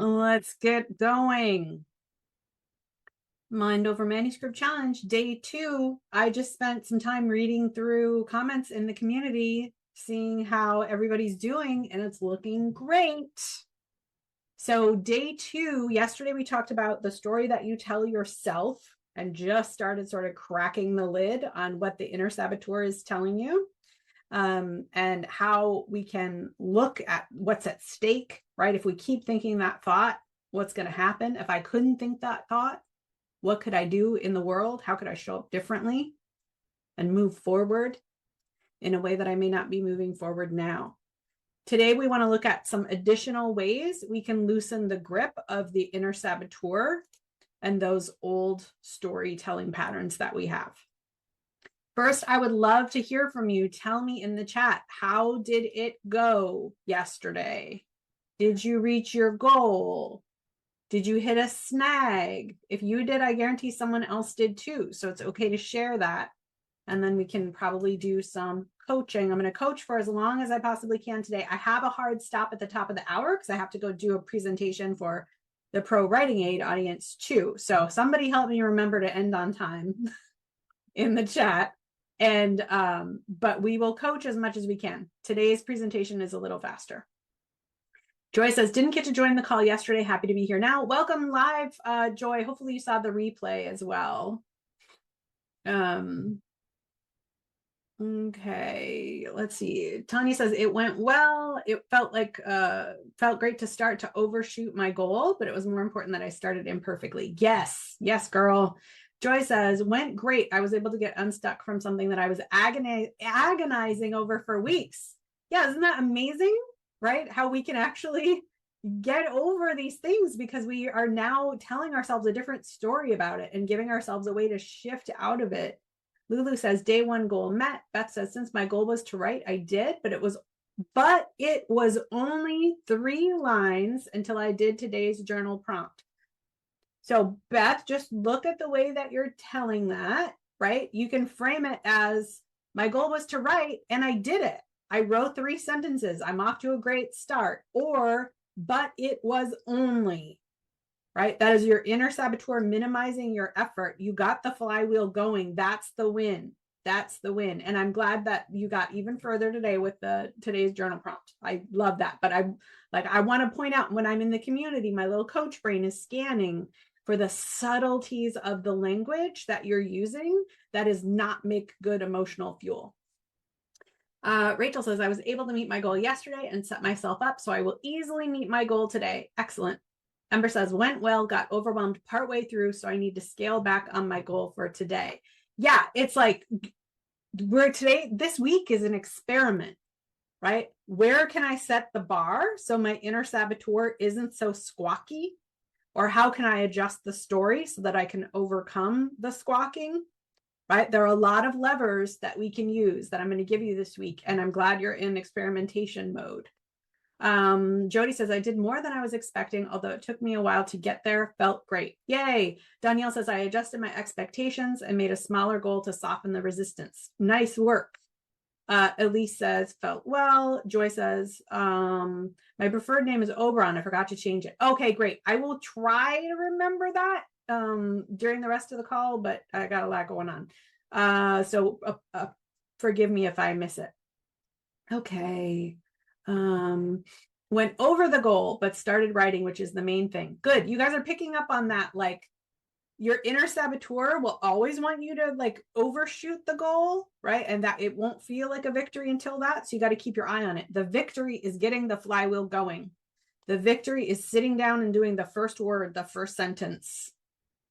Let's get going. Mind over Manuscript Challenge, day 2. I just spent some time reading through comments in the community, seeing how everybody's doing, and it's looking great. So day 2, yesterday we talked about the story that you tell yourself and just started sort of cracking the lid on what the inner saboteur is telling you. And how we can look at what's at stake, right? If we keep thinking that thought, what's going to happen? If I couldn't think that thought, what could I do in the world? How could I show up differently and move forward in a way that I may not be moving forward now? Today, we want to look at some additional ways we can loosen the grip of the inner saboteur and those old storytelling patterns that we have. First, I would love to hear from you. Tell me in the chat, how did it go yesterday? Did you reach your goal? Did you hit a snag? If you did, I guarantee someone else did too. So it's okay to share that. And then we can probably do some coaching. I'm going to coach for as long as I possibly can today. I have a hard stop at the top of the hour because I have to go do a presentation for the Pro Writing Aid audience too. So somebody help me remember to end on time in the chat. And but we will coach as much as we can. Today's presentation is a little faster. Joy says, didn't get to join the call yesterday. Happy to be here now. Welcome live, Joy. Hopefully you saw the replay as well. Okay, let's see. Tanya says it went well. It felt great to start to overshoot my goal, but it was more important that I started imperfectly. Yes, girl. Joy says, went great. I was able to get unstuck from something that I was agonizing over for weeks. Yeah, isn't that amazing? Right? How we can actually get over these things because we are now telling ourselves a different story about it and giving ourselves a way to shift out of it. Lulu says, day 1 goal met. Beth says, since my goal was to write, I did, but it was only 3 lines until I did today's journal prompt. So Beth, just look at the way that you're telling that, right? You can frame it as my goal was to write and I did it. I wrote 3 sentences. I'm off to a great start. Or, but it was only, right? That is your inner saboteur minimizing your effort. You got the flywheel going. That's the win. That's the win. And I'm glad that you got even further today with today's journal prompt. I love that. But I want to point out when I'm in the community, my little coach brain is scanning for the subtleties of the language that you're using that is not make good emotional fuel. Rachel says, I was able to meet my goal yesterday and set myself up, so I will easily meet my goal today. Excellent. Ember says, went well, got overwhelmed partway through, so I need to scale back on my goal for today. Yeah, it's like this week is an experiment, right? Where can I set the bar so my inner saboteur isn't so squawky? Or how can I adjust the story so that I can overcome the squawking? Right? There are a lot of levers that we can use that I'm going to give you this week. And I'm glad you're in experimentation mode. Jody says, I did more than I was expecting, although it took me a while to get there. Felt great. Yay. Danielle says, I adjusted my expectations and made a smaller goal to soften the resistance. Nice work. Elise says, felt well. Joy says, my preferred name is Oberon. I forgot to change it. Okay, great. I will try to remember that during the rest of the call, but I got a lot going on. So forgive me if I miss it. Okay. Went over the goal, but started writing, which is the main thing. Good. You guys are picking up on that. Like, your inner saboteur will always want you to like overshoot the goal, right? And that it won't feel like a victory until that. So you got to keep your eye on it. The victory is getting the flywheel going. The victory is sitting down and doing the first word, the first sentence,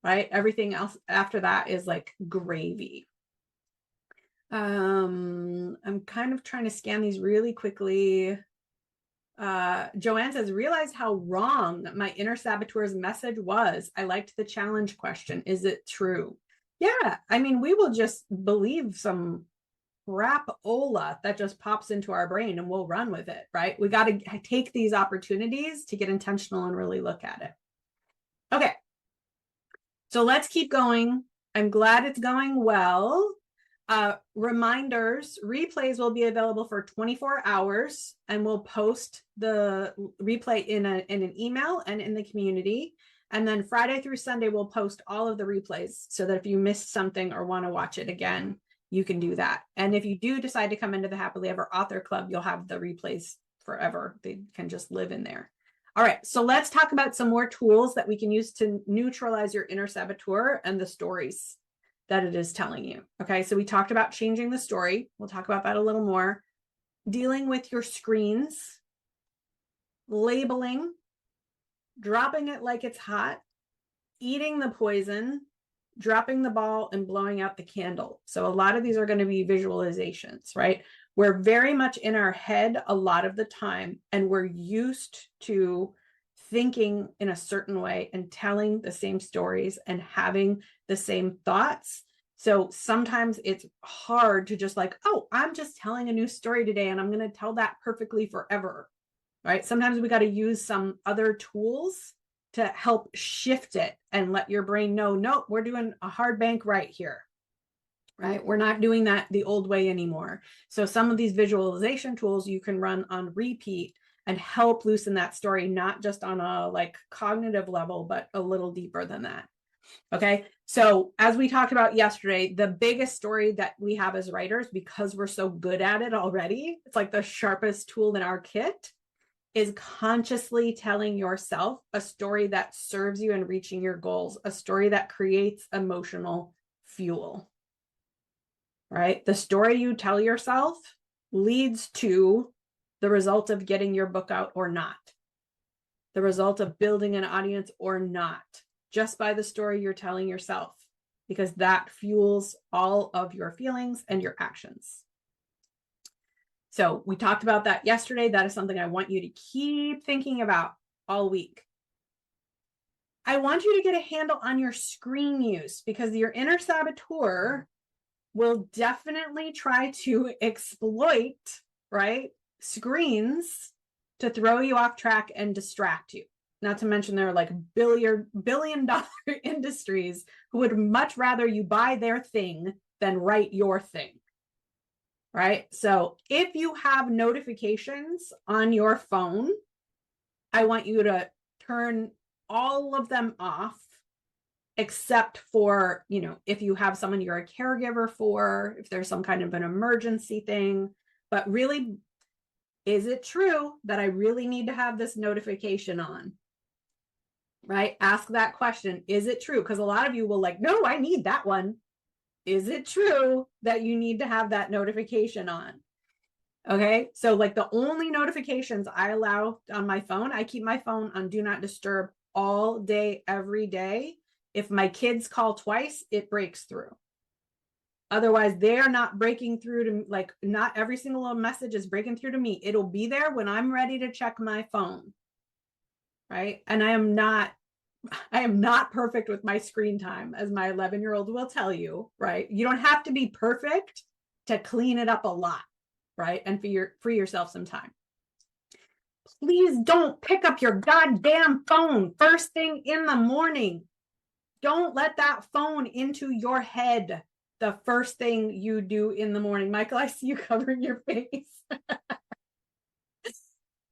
right? Everything else after that is like gravy. I'm kind of trying to scan these really quickly. Joanne says, realized how wrong my inner saboteur's message was. I liked the challenge question. Is it true? Yeah, I mean, we will just believe some crapola that just pops into our brain and we'll run with it, right? We got to take these opportunities to get intentional and really look at it. Okay, so let's keep going. I'm glad it's going well. Reminders, replays will be available for 24 hours, and we'll post the replay in an email and in the community. And then Friday through Sunday, we'll post all of the replays so that if you missed something or want to watch it again, you can do that. And if you do decide to come into the Happily Ever Author Club, you'll have the replays forever. They can just live in there. All right, so let's talk about some more tools that we can use to neutralize your inner saboteur and the stories that it is telling you. Okay, so we talked about changing the story. We'll talk about that a little more. Dealing with your screens, labeling, dropping it like it's hot, eating the poison, dropping the ball, and blowing out the candle. So a lot of these are going to be visualizations, right? We're very much in our head a lot of the time, and we're used to thinking in a certain way and telling the same stories and having the same thoughts. So sometimes it's hard to just like, oh, I'm just telling a new story today and I'm going to tell that perfectly forever, right? Sometimes we got to use some other tools to help shift it and let your brain know, no, we're doing a hard bank right here, right? We're not doing that the old way anymore. So some of these visualization tools you can run on repeat and help loosen that story, not just on a like cognitive level, but a little deeper than that. Okay. So as we talked about yesterday, the biggest story that we have as writers, because we're so good at it already, it's like the sharpest tool in our kit, is consciously telling yourself a story that serves you in reaching your goals, a story that creates emotional fuel, right? The story you tell yourself leads to the result of getting your book out or not, the result of building an audience or not, just by the story you're telling yourself, because that fuels all of your feelings and your actions. So we talked about that yesterday. That is something I want you to keep thinking about all week. I want you to get a handle on your screen use, because your inner saboteur will definitely try to exploit, right, screens to throw you off track and distract you. Not to mention there are like billion-dollar industries who would much rather you buy their thing than write your thing, right? So if you have notifications on your phone, I want you to turn all of them off, except for, you know, if you have someone you're a caregiver for, if there's some kind of an emergency thing. But really, is it true that I really need to have this notification on? Right? Ask that question. Is it true? Because a lot of you will like, no, I need that one. Is it true that you need to have that notification on? Okay. So like the only notifications I allow on my phone, I keep my phone on do not disturb all day, every day. If my kids call twice, it breaks through. Otherwise, they're not breaking through to, like, not every single little message is breaking through to me. It'll be there when I'm ready to check my phone. Right. And I am not perfect with my screen time, as my 11-year-old will tell you, right? You don't have to be perfect to clean it up a lot, right? And free yourself some time. Please don't pick up your goddamn phone first thing in the morning. Don't let that phone into your head the first thing you do in the morning. Michael, I see you covering your face.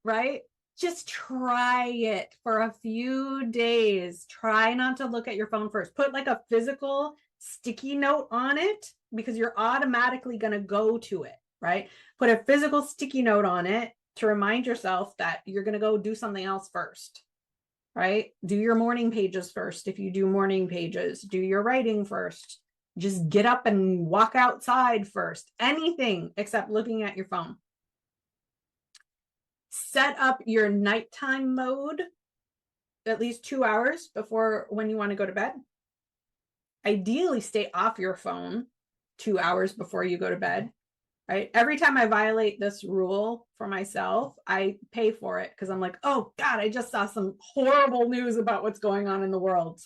Right? Just try it for a few days. Try not to look at your phone first. Put like a physical sticky note on it, because you're automatically going to go to it, right? Put a physical sticky note on it to remind yourself that you're going to go do something else first, right? Do your morning pages first. If you do morning pages, do your writing first. Just get up and walk outside first. Anything except looking at your phone. Set up your nighttime mode at least 2 hours before when you want to go to bed. Ideally, stay off your phone 2 hours before you go to bed, right? Every time I violate this rule for myself, I pay for it, because I'm like, oh God, I just saw some horrible news about what's going on in the world.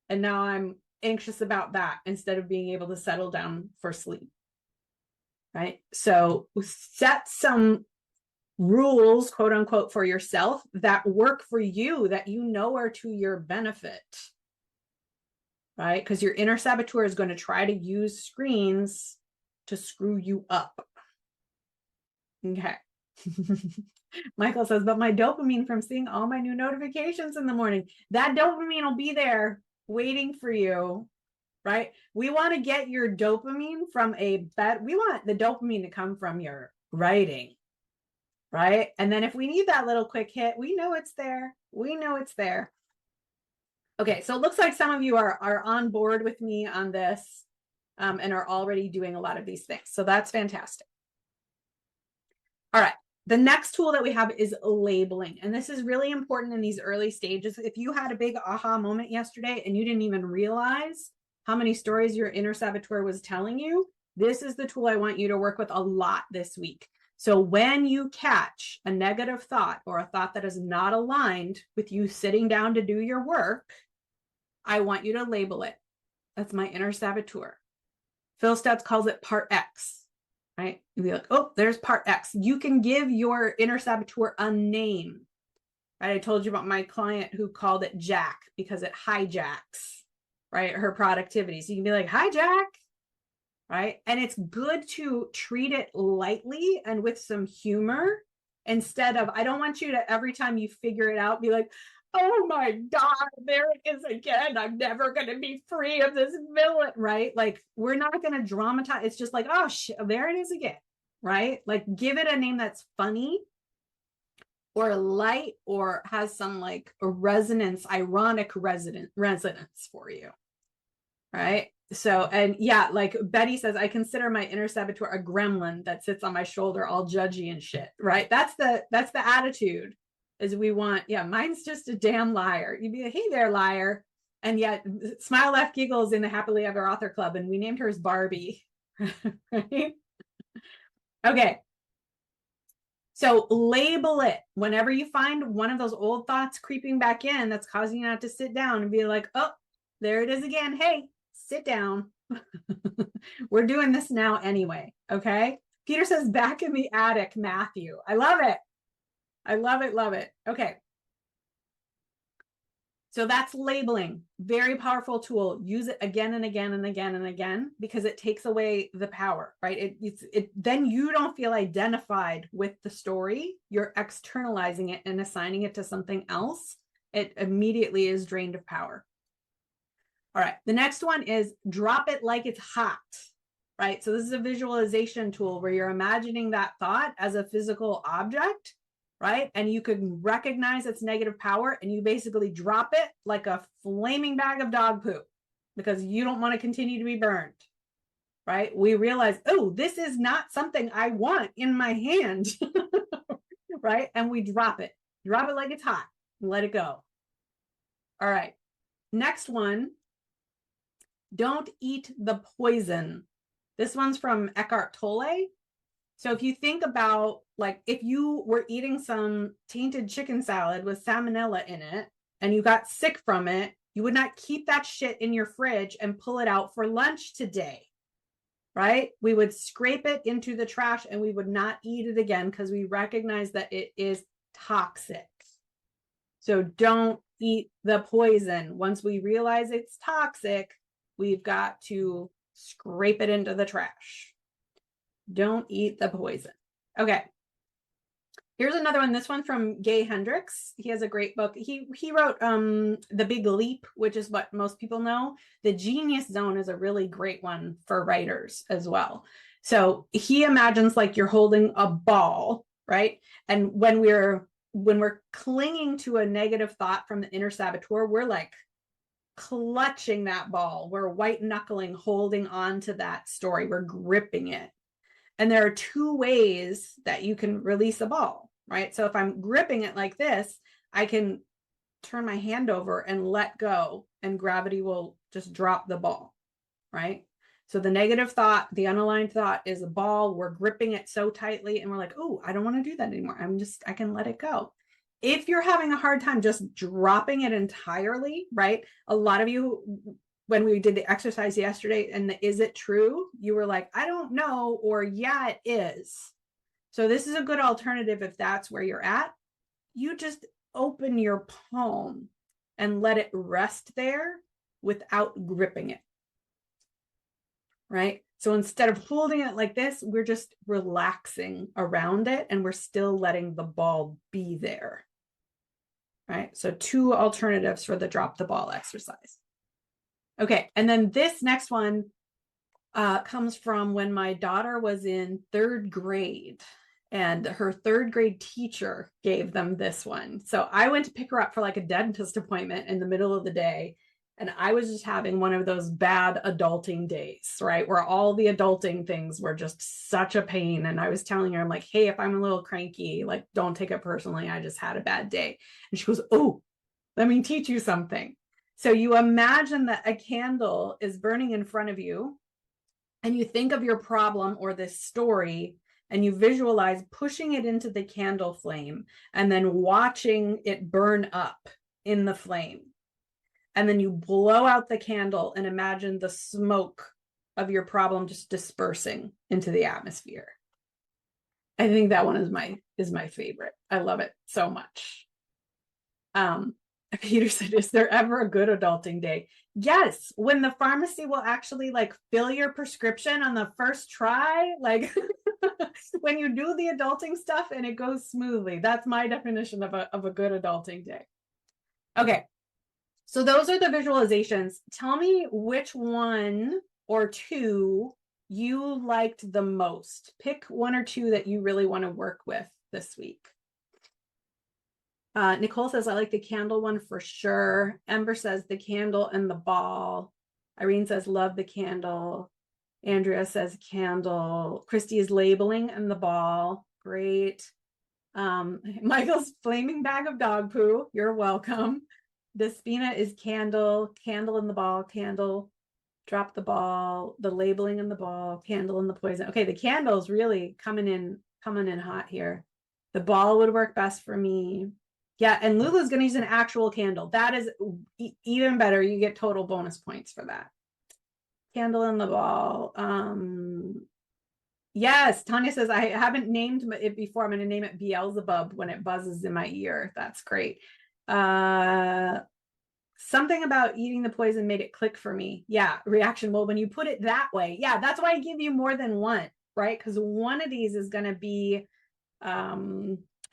And now I'm anxious about that instead of being able to settle down for sleep, right? So set some rules, quote unquote, for yourself that work for you, that you know are to your benefit, right? Because your inner saboteur is going to try to use screens to screw you up. Okay. Michael says, but my dopamine from seeing all my new notifications in the morning, that dopamine will be there waiting for you, right? We want to get your dopamine from we want the dopamine to come from your writing, right? And then if we need that little quick hit, we know it's there. We know it's there. Okay, so it looks like some of you are on board with me on this and are already doing a lot of these things. So that's fantastic. All right. The next tool that we have is labeling. And this is really important in these early stages. If you had a big aha moment yesterday and you didn't even realize how many stories your inner saboteur was telling you, this is the tool I want you to work with a lot this week. So when you catch a negative thought or a thought that is not aligned with you sitting down to do your work, I want you to label it. That's my inner saboteur. Phil Stutz calls it part X. Right? You'll be like, oh, there's part X. You can give your inner saboteur a name. Right? I told you about my client who called it Jack because it hijacks, right, her productivity. So you can be like, hi, Jack. Right? And it's good to treat it lightly and with some humor instead of, I don't want you to, every time you figure it out, be like, oh my God, there it is again. I'm never going to be free of this villain, right? Like, we're not going to dramatize. It's just like, oh, there it is again, right? Like, give it a name that's funny or light or has some like resonance, ironic resonance for you, right? So, and yeah, like Betty says, I consider my inner saboteur a gremlin that sits on my shoulder all judgy and shit, right? That's the attitude. Is we want, yeah, mine's just a damn liar. You'd be like, hey there, liar. And yet Smile Laugh Giggles in the Happily Ever Author Club, and we named her as Barbie. Right? Okay. So label it. Whenever you find one of those old thoughts creeping back in that's causing you not to sit down and be like, oh, there it is again. Hey, sit down. We're doing this now anyway. Okay. Peter says, back in the attic, Matthew. I love it. I love it, love it. Okay. So that's labeling. Very powerful tool. Use it again and again and again and again because it takes away the power, right? Then you don't feel identified with the story. You're externalizing it and assigning it to something else. It immediately is drained of power. All right. The next one is drop it like it's hot, right? So this is a visualization tool where you're imagining that thought as a physical object, right? And you can recognize its negative power and you basically drop it like a flaming bag of dog poop because you don't want to continue to be burned, right? We realize, oh, this is not something I want in my hand, right? And we drop it like it's hot, let it go. All right. Next one, don't eat the poison. This one's from Eckhart Tolle. So if you think about, like, if you were eating some tainted chicken salad with salmonella in it and you got sick from it, you would not keep that shit in your fridge and pull it out for lunch today, right? We would scrape it into the trash and we would not eat it again because we recognize that it is toxic. So don't eat the poison. Once we realize it's toxic, we've got to scrape it into the trash. Don't eat the poison. Okay. Here's another one. This one from Gay Hendricks. He has a great book. He wrote The Big Leap, which is what most people know. The Genius Zone is a really great one for writers as well. So he imagines like you're holding a ball, right? And when we're clinging to a negative thought from the inner saboteur, we're like clutching that ball. We're white knuckling, holding on to that story. We're gripping it. And there are two ways that you can release a ball, right? So if I'm gripping it like this, I can turn my hand over and let go, and gravity will just drop the ball, right? So the negative thought, the unaligned thought is a ball. We're gripping it so tightly and we're like, oh, I don't want to do that anymore. I can let it go. If you're having a hard time just dropping it entirely, right? A lot of you, when we did the exercise yesterday and the is it true, you were like, I don't know, or yeah, it is. So this is a good alternative if that's where you're at. You just open your palm and let it rest there without gripping it, right? So instead of holding it like this, we're just relaxing around it and we're still letting the ball be there. Right? So 2 alternatives for the drop the ball exercise. Okay, and then this next one comes from when my daughter was in 3rd grade, and her 3rd grade teacher gave them this one. So I went to pick her up for like a dentist appointment in the middle of the day, and I was just having one of those bad adulting days, right? Where all the adulting things were just such a pain. And I was telling her, I'm like, hey, if I'm a little cranky, like, don't take it personally. I just had a bad day. And she goes, oh, let me teach you something. So you imagine that a candle is burning in front of you, and you think of your problem or this story, and you visualize pushing it into the candle flame and then watching it burn up in the flame. And then you blow out the candle and imagine the smoke of your problem just dispersing into the atmosphere. I think that one is my favorite. I love it so much. Peter said, is there ever a good adulting day? Yes, when the pharmacy will actually like fill your prescription on the first try, like when you do the adulting stuff and it goes smoothly. That's my definition of a good adulting day. Okay, so those are the visualizations. Tell me which one or 2 you liked the most. Pick 1 or 2 that you really want to work with this week. Nicole says, I like the candle one for sure. Ember says the candle and the ball. Irene says, love the candle. Andrea says candle. Christy is labeling and the ball. Great. Michael's flaming bag of dog poo. You're welcome. Despina is candle, candle in the ball, candle, drop the ball, the labeling in the ball, candle in the poison. Okay, the candle's really coming in hot here. The ball would work best for me. Yeah, and Lulu's going to use an actual candle. That is even better. You get total bonus points for that. Candle in the ball. Yes, Tanya says, I haven't named it before. I'm going to name it Beelzebub when it buzzes in my ear. That's great. Something about eating the poison made it click for me. Yeah, reaction. Well, when you put it that way, yeah, that's why I give you more than one, right? Because one of these is going to be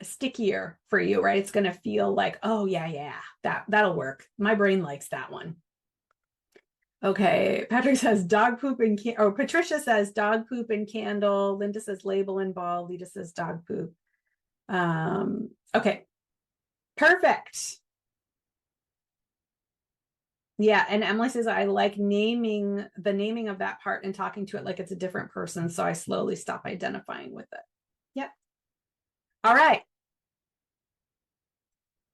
stickier for you, right? It's going to feel like, oh yeah, that'll work. My brain likes that one. Okay, Patrick says dog poop and Patricia says dog poop and candle. Linda says label and ball. Lita says dog poop. Okay, perfect. Yeah, and Emily says I like the naming of that part and talking to it like it's a different person, so I slowly stop identifying with it. Yep. All right.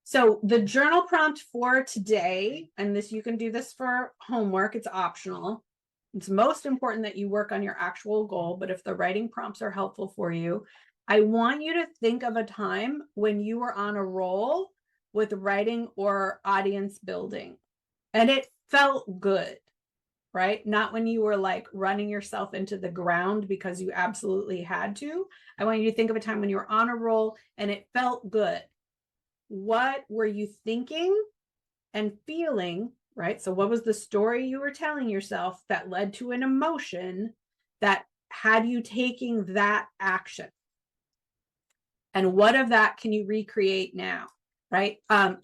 So the journal prompt for today, and this you can do this for homework, it's optional. It's most important that you work on your actual goal, but if the writing prompts are helpful for you, I want you to think of a time when you were on a roll with writing or audience building and it felt good, right? Not when you were like running yourself into the ground because you absolutely had to. I want you to think of a time when you were on a roll and it felt good. What were you thinking and feeling, right? So what was the story you were telling yourself that led to an emotion that had you taking that action? And what of that can you recreate now, right?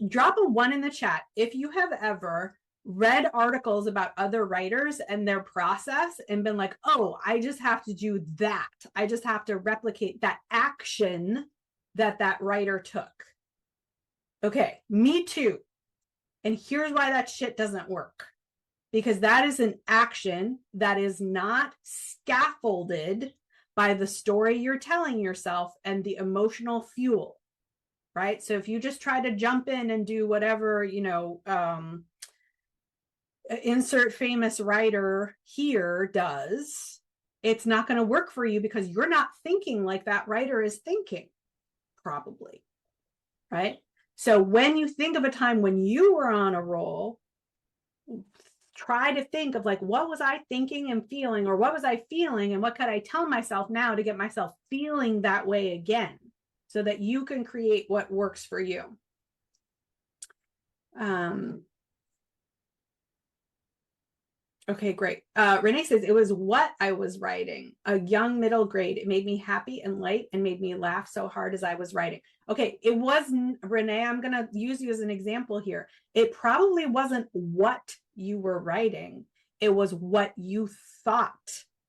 Drop a 1 in the chat if you have ever read articles about other writers and their process and been like, oh, I just have to do that. I just have to replicate that action that writer took. Okay, me too. And here's why that shit doesn't work. Because that is an action that is not scaffolded by the story you're telling yourself and the emotional fuel, right? So if you just try to jump in and do whatever, insert famous writer here does, it's not going to work for you because you're not thinking like that writer is thinking, probably, right? So when you think of a time when you were on a roll, try to think of like, what was I thinking and feeling, or what was I feeling and what could I tell myself now to get myself feeling that way again so that you can create what works for you. Okay, great. Renee says it was what I was writing, a young middle grade. It made me happy and light and made me laugh so hard as I was writing. Okay, it wasn't, Renee, I'm going to use you as an example here. It probably wasn't what you were writing. It was what you thought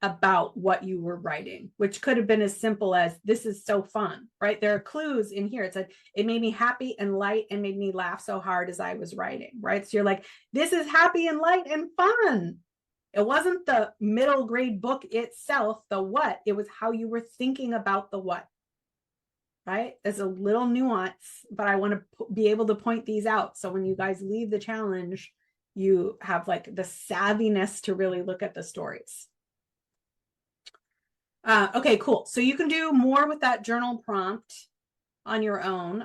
about what you were writing, which could have been as simple as, this is so fun, right? There are clues in here. It said, it made me happy and light and made me laugh so hard as I was writing, right? So you're like, this is happy and light and fun. It wasn't the middle grade book itself, the what, it was how you were thinking about the what, right? There's a little nuance, but I want to be able to point these out. So when you guys leave the challenge, you have like the savviness to really look at the stories. Okay, cool. So you can do more with that journal prompt on your own.